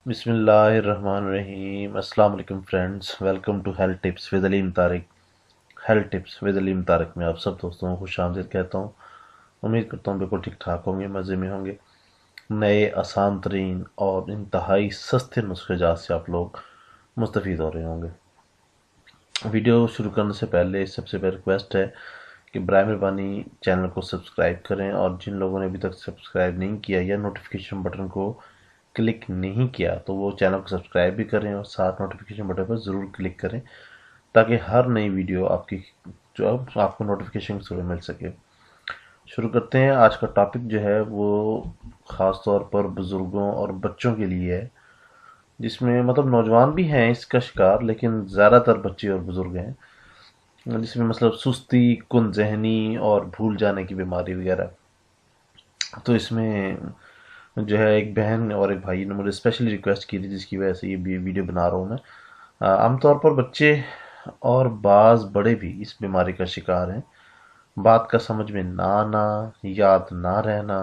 बिस्मिल्लाहिर्रहमानिर्रहीम। अस्सलाम वालेकुम friends, welcome to health tips with Aleem Tariq. Health tips with Aleem Tariq में आप सब दोस्तों को खुश आमदीद कहता हूँ। उम्मीद करता हूँ बिल्कुल ठीक ठाक होंगे, मज़े में होंगे। नए आसान तरीन और इंतहाई सस्ते नुस्खे जात से आप लोग मुस्तफ़ीद हो रहे होंगे। वीडियो शुरू करने से पहले सबसे पहले रिक्वेस्ट है कि बराए मेहरबानी चैनल को सब्सक्राइब करें, और जिन लोगों ने अभी तक सब्सक्राइब नहीं किया या नोटिफिकेशन बटन को क्लिक नहीं किया तो वो चैनल को सब्सक्राइब भी करें और साथ नोटिफिकेशन बटन पर ज़रूर क्लिक करें, ताकि हर नई वीडियो आपकी जो आपको नोटिफिकेशन के थ्रू मिल सके। शुरू करते हैं। आज का टॉपिक जो है वो ख़ास तौर पर बुज़ुर्गों और बच्चों के लिए है, जिसमें मतलब नौजवान भी हैं इसका शिकार, लेकिन ज़्यादातर बच्चे और बुज़ुर्ग हैं, जिसमें मतलब सुस्ती, कुंद, जहनी और भूल जाने की बीमारी वगैरह। तो इसमें जो है एक बहन और एक भाई ने मुझे स्पेशली रिक्वेस्ट की थी, जिसकी वजह से ये वीडियो बना रहा हूँ मैं। आमतौर पर बच्चे और बाज बड़े भी इस बीमारी का शिकार हैं। बात का समझ में ना आना, याद ना रहना,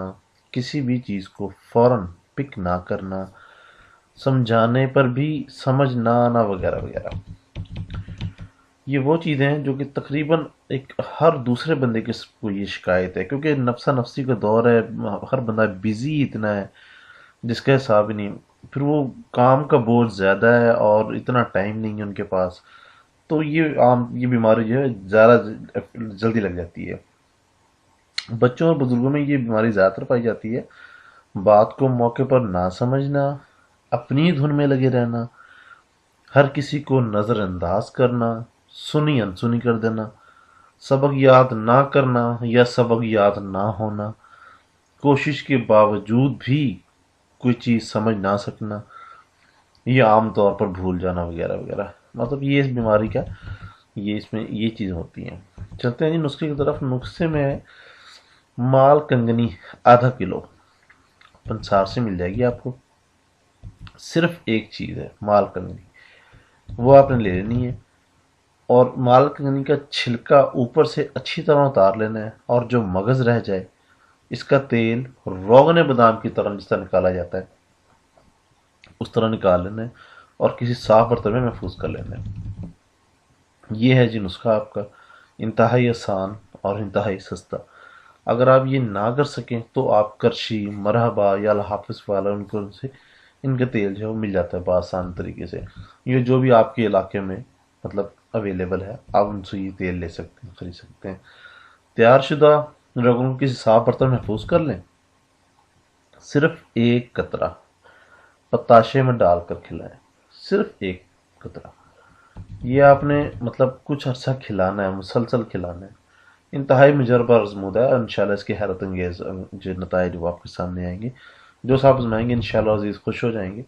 किसी भी चीज़ को फौरन पिक ना करना, समझाने पर भी समझ ना आना वगैरह वगैरह। ये वो चीज़ें हैं जो कि तकरीबन एक हर दूसरे बंदे के को ये शिकायत है, क्योंकि नफसा नफसी का दौर है। हर बंदा बिजी इतना है जिसका हिसाब ही नहीं। फिर वो काम का बोझ ज़्यादा है और इतना टाइम नहीं है उनके पास। तो ये बीमारी जो है ज़्यादा जल्दी लग जाती है। बच्चों और बुजुर्गों में ये बीमारी ज़्यादातर पाई जाती है। बात को मौके पर ना समझना, अपनी धुन में लगे रहना, हर किसी को नज़रअंदाज करना, सुनी अनसुनी कर देना, सबक याद ना करना या सबक याद ना होना, कोशिश के बावजूद भी कोई चीज़ समझ ना सकना, ये आम तौर पर भूल जाना वगैरह वगैरह। मतलब ये इस बीमारी का ये इसमें ये चीज़ होती हैं। चलते हैं जी नुस्खे की तरफ। नुस्खे में है माल कंगनी आधा किलो, पंसार से मिल जाएगी आपको। सिर्फ एक चीज़ है माल कंगनी, वो आपने ले लेनी है, और माल कंगनी का छिलका ऊपर से अच्छी तरह उतार लेना है, और जो मगज़ रह जाए इसका तेल रोगन बादाम की तरह जिस तरह निकाला जाता है उस तरह निकाल लेना है, और किसी साफ बर्तन में महफूज कर लेना है। ये है जी नुस्खा आपका, इंतहाई आसान और इंतहाई सस्ता। अगर आप ये ना कर सकें तो आप करशी, मरहबा या हाफिज वाला उनको से इनका तेल जो है वो मिल जाता है बआसान तरीके से। ये जो भी आपके इलाके में मतलब अवेलेबल है, आप उनसे ये तेल ले सकते हैं, खरीद सकते हैं। तैयार शुदा रगों को किसी साफ बर्तन में महफूज कर लें। सिर्फ एक कतरा पताशे में डालकर खिलाएं, सिर्फ एक कतरा। ये आपने मतलब कुछ अर्सा खिलाना है, मुसलसल खिलाना है। इंतहाई मुजरबा आजमूदा है, इंशाल्लाह इसके हैरत अंगेज जो नताइज वो आपके सामने आएंगे। जो आप आजमाएंगे इंशाल्लाह अजीज खुश हो जाएंगे।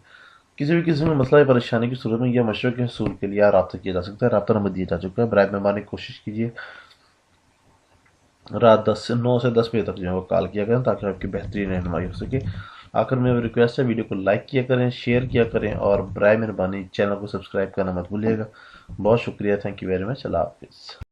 किसी भी किस्म में मसला या परेशानी की सूरत में या मशवरे के हसूल के लिए रब्ता किया जा सकता है। रब्ता नंबर दिया जा चुका है, बराए मेहरबानी कोशिश कीजिए रात 9 से 10 बजे तक जो है वो कॉल किया करें, ताकि आपकी बेहतरीन रहनुमाई हो सके। आखिर में रिक्वेस्ट है, वीडियो को लाइक किया करें, शेयर किया करें, और बराए मेहरबानी चैनल को सब्सक्राइब करना मत भूलिएगा। बहुत शुक्रिया, थैंक यू वेरी मच। अल्लाह हाफिज़।